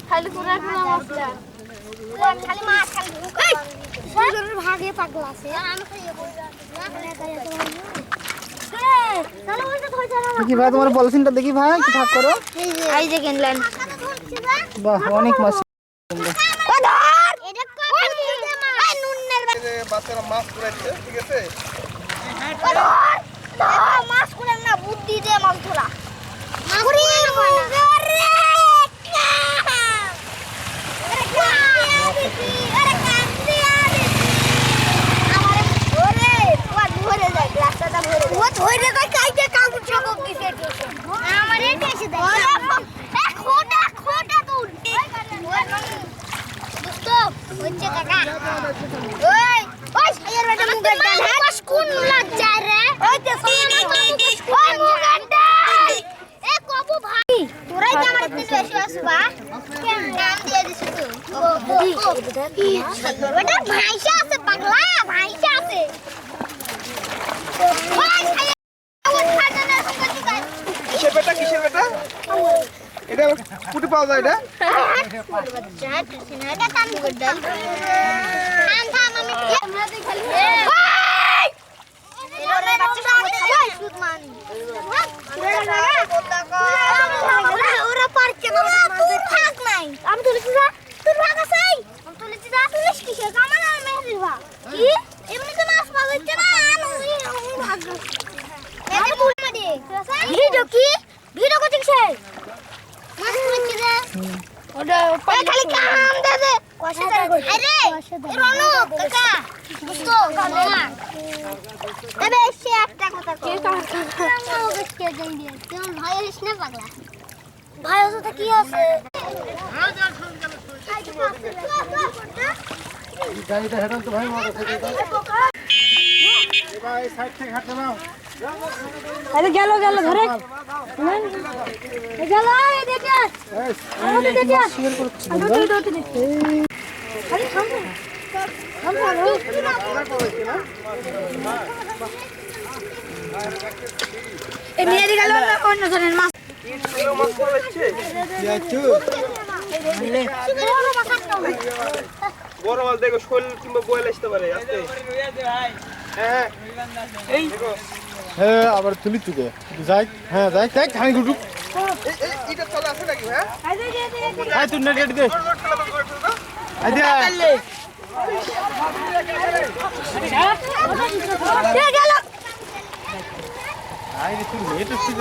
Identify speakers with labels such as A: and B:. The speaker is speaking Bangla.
A: খালি তোরা মাছটা খালি মাছ খালি ভাগে পাগলা আছে আমি খাইয়ে
B: দেখি ভাই তোমার পলিথিনটা দেখি ভাই কি ভাগ করো
A: এই যে কিনলেন
B: বাহ অনেক মাছ
C: বাচ্চারা মাছ ধরাচ্ছে ঠিক আছে
A: মাছ কুড়েন না বুদ্ধি দিয়ে মাছ ধরা ভাইসা আছে পাগলা ভাইসা আছে
C: কিসের বেটা এটা কুটি পাওয়া যায় এটা
A: আমি তুলেছি যা তোর ভাগ আছে আমি তুলেছি যা তুলিস কিসের কামান আর মেহেদির ভাগ কি এমনি তো মাছ পাওয়া যাচ্ছে না আমি ভাগ এটা তুলে দে ভিডিও কি ভিডিও করছিস মাছ তুলেছি যা ওটা খালি কাম দে দে কষা দে আরে রনু কাকা বুঝতো কামা তবে সে একটা কথা কে কাম করে কে দেই দিয়ে তুই ভাই হইস না পাগলা ভাই ওটা কি আছে
B: গাড়িটা হেডন তো ভাই মারা থেকে ভাই সাইড থেকে হাঁটতে নাও
A: আরে গেল ধরে গেল এই দেখে
B: এই দেখে শেয়ার করছি
A: আরে সামনে এই মেয়ে গেল না অন্য ধরনের মাছ
C: মাছ পড়ছে বড় মাছ দেখো শোল কিংবা বয়েল আসতে পারে আস্তে হ্যাঁ এই
B: হ্যাঁ আবার তুলি চুকে যাই হ্যাঁ যাই দেখ খানি গুটু
C: এটা চলে আছে নাকি হ্যাঁ
B: আই তুই নেট দে আই দে
A: গেল
B: আই রে তুই নেট উঠছিস